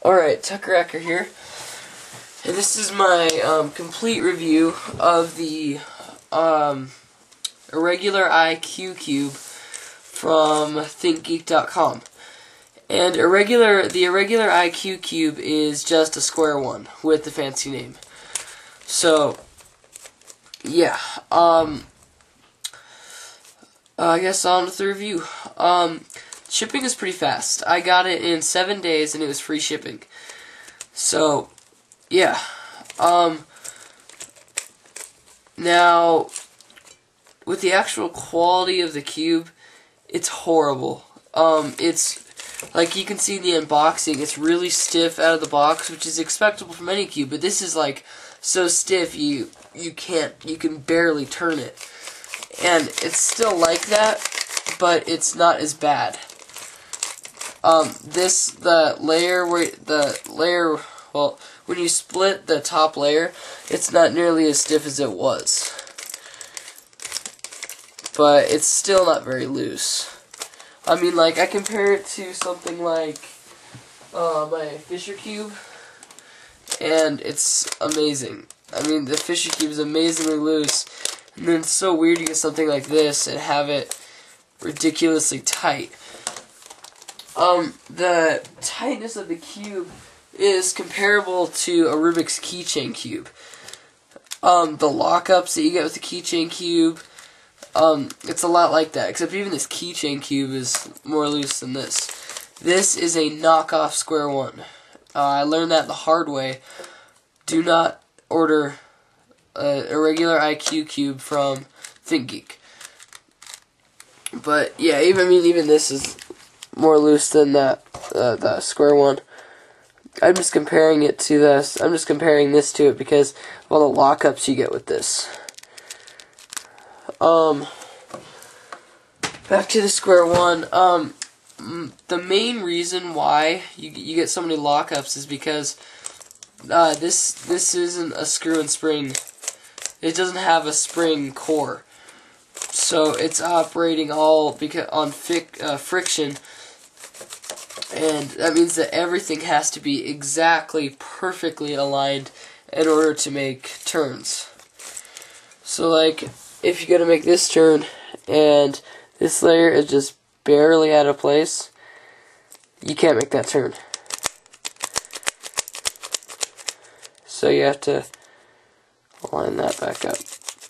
Alright, Tucker Acker here, and this is my complete review of the Irregular IQ Cube from ThinkGeek.com. And the Irregular IQ Cube is just a Square-1 with the fancy name. So, yeah, I guess on with the review. Shipping is pretty fast. I got it in 7 days and it was free shipping. So, yeah. Now, with the actual quality of the cube, it's horrible. It's, like you can see in the unboxing, it's really stiff out of the box, which is expectable from any cube, but this is like so stiff you can barely turn it. And it's still like that, but it's not as bad. Well, when you split the top layer, it's not nearly as stiff as it was. But it's still not very loose. I mean, like, I compare it to something like my Fisher Cube, and it's amazing. I mean, the Fisher Cube is amazingly loose, and then it's so weird to get something like this and have it ridiculously tight. The tightness of the cube is comparable to a Rubik's keychain cube. The lockups that you get with the keychain cube, it's a lot like that, except even this keychain cube is more loose than this. This is a knockoff Square-1. I learned that the hard way. Do not order a Irregular IQ Cube from ThinkGeek. But yeah, even this is more loose than that the Square-1. I'm just comparing it to this. I'm just comparing this to it because of all the lockups you get with this. Back to the Square-1. The main reason why you get so many lockups is because this isn't a screw and spring. It doesn't have a spring core, so it's operating all on friction. And that means that everything has to be exactly perfectly aligned in order to make turns. So, like, if you go to make this turn and this layer is just barely out of place, you can't make that turn. So you have to line that back up.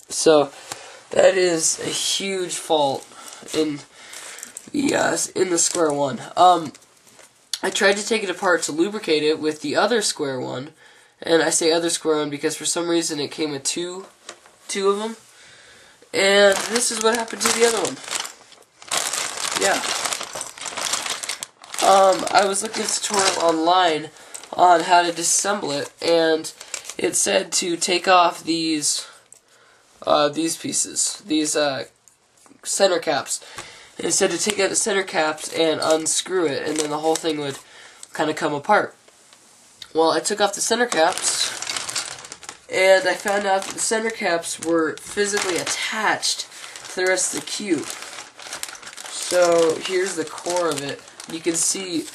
So that is a huge fault in the Square-1. I tried to take it apart to lubricate it with the other Square-1, and I say other Square-1 because for some reason it came with two of them, and this is what happened to the other one. Yeah. I was looking at a tutorial online on how to disassemble it, and it said to take off these pieces, these center caps. And it said to take out the center caps and unscrew it, and then the whole thing would kind of come apart. Well, I took off the center caps, and I found out that the center caps were physically attached to the rest of the cube. So here's the core of it. You can see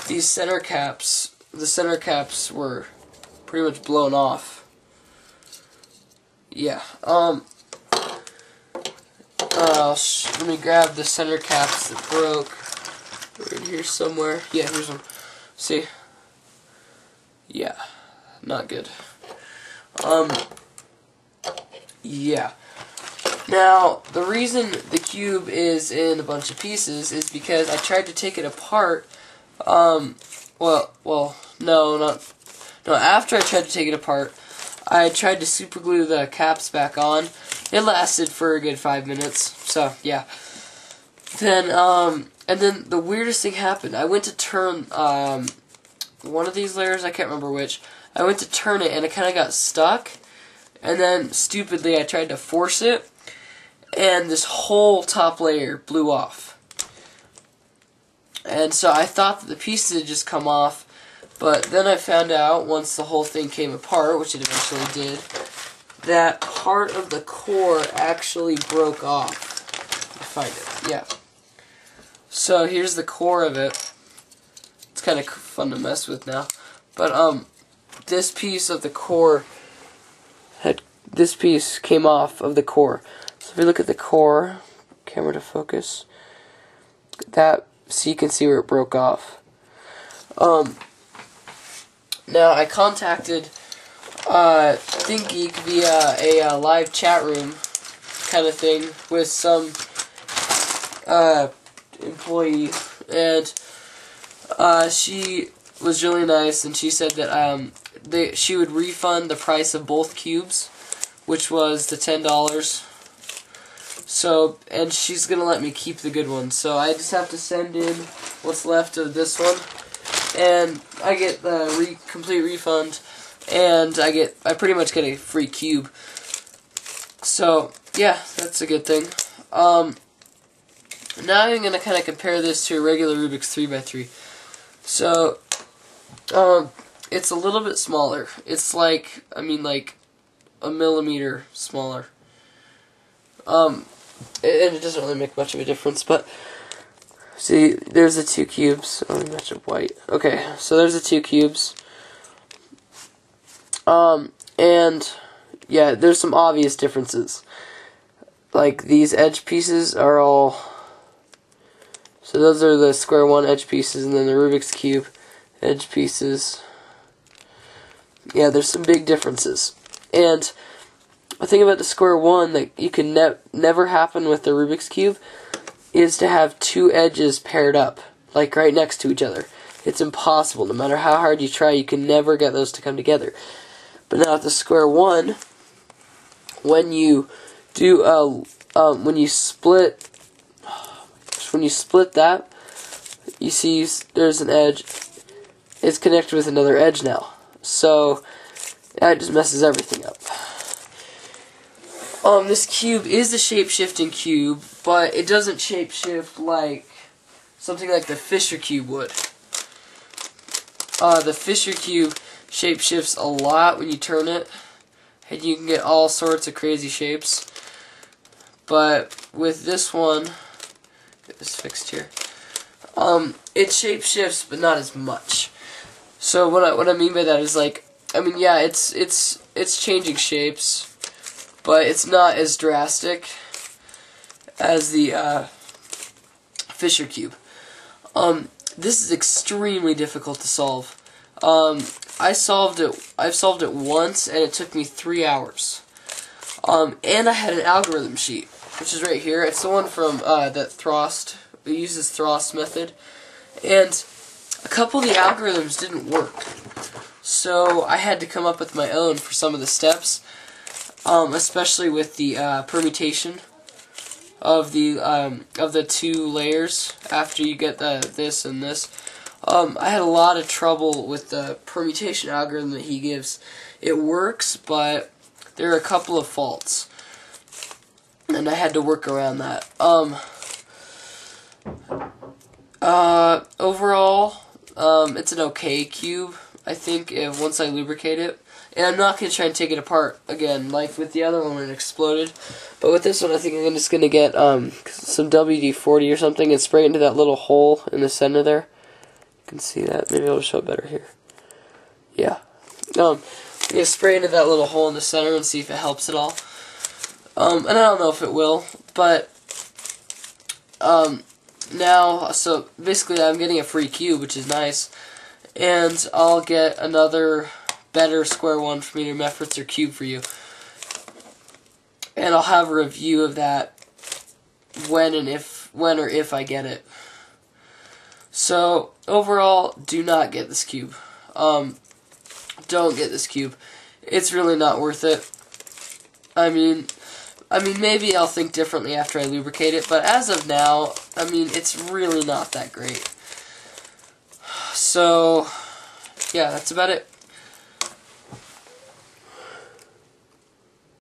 these center caps. The center caps were pretty much blown off. Yeah. Let me grab the center caps that broke. They're in here somewhere. Yeah, here's one. See? Yeah. Not good. Yeah. Now, the reason the cube is in a bunch of pieces is because I tried to take it apart. No, after I tried to take it apart, I tried to super glue the caps back on. It lasted for a good 5 minutes, so yeah. Then, and then the weirdest thing happened. I went to turn, one of these layers, I can't remember which. I went to turn it and it kind of got stuck. And then, stupidly, I tried to force it. And this whole top layer blew off. And so I thought that the pieces had just come off. But then I found out, once the whole thing came apart, which it eventually did, that part of the core actually broke off. Find it, yeah. So here's the core of it. It's kind of fun to mess with now. But this piece of the core this piece came off of the core. So if you look at the core, camera to focus, that, so you can see where it broke off. Now I contacted Geek via a live chat room kind of thing with some employee, and she was really nice, and she said that she would refund the price of both cubes, which was the $10. So, and she's gonna let me keep the good one. So I just have to send in what's left of this one, and I get the complete refund, and I pretty much get a free cube. So yeah, that's a good thing. Now I'm gonna kind of compare this to a regular Rubik's 3x3. So, it's a little bit smaller. It's like, like a millimeter smaller. And it doesn't really make much of a difference, but see, there's the two cubes. Oh, match up white. Okay, so there's the two cubes. And yeah, there's some obvious differences. Like, these edge pieces are all, so those are the Square-1 edge pieces, and then the Rubik's Cube edge pieces. Yeah, there's some big differences. And the thing about the Square-1 that you can never happen with the Rubik's Cube is to have two edges paired up, like right next to each other. It's impossible. No matter how hard you try, you can never get those to come together. But now with the Square-1, when you do when you split that, you see there's an edge. It's connected with another edge now, so that just messes everything up. This cube is a shape-shifting cube, but it doesn't shape-shift like something like the Fisher Cube would. The Fisher Cube shape-shifts a lot when you turn it, and you can get all sorts of crazy shapes. But with this one, get this fixed here, it shape-shifts, but not as much. So what I mean by that is, like, yeah, it's changing shapes, but it's not as drastic as the Fisher Cube. This is extremely difficult to solve. I've solved it once, and it took me 3 hours. And I had an algorithm sheet, which is right here. It's the one from that Throst. It uses Throst method, and a couple of the algorithms didn't work. So I had to come up with my own for some of the steps, especially with the permutation of the two layers after you get this and this. I had a lot of trouble with the permutation algorithm that he gives. It works, but there are a couple of faults, and I had to work around that. Overall, it's an okay cube, I think, once I lubricate it. And I'm not going to try and take it apart again, like with the other one when it exploded. But with this one, I think I'm just going to get some WD-40 or something and spray it into that little hole in the center there. You can see that. Maybe I'll show it better here. Yeah. I'm going to spray into that little hole in the center and see if it helps at all. And I don't know if it will, but now, so basically I'm getting a free cube, which is nice, and I'll get another better Square-1 from either Mefferts or Cube for you, and I'll have a review of that when or if I get it. So overall, do not get this cube. Don't get this cube. It's really not worth it. I mean, maybe I'll think differently after I lubricate it, but as of now, it's really not that great. So, yeah, that's about it.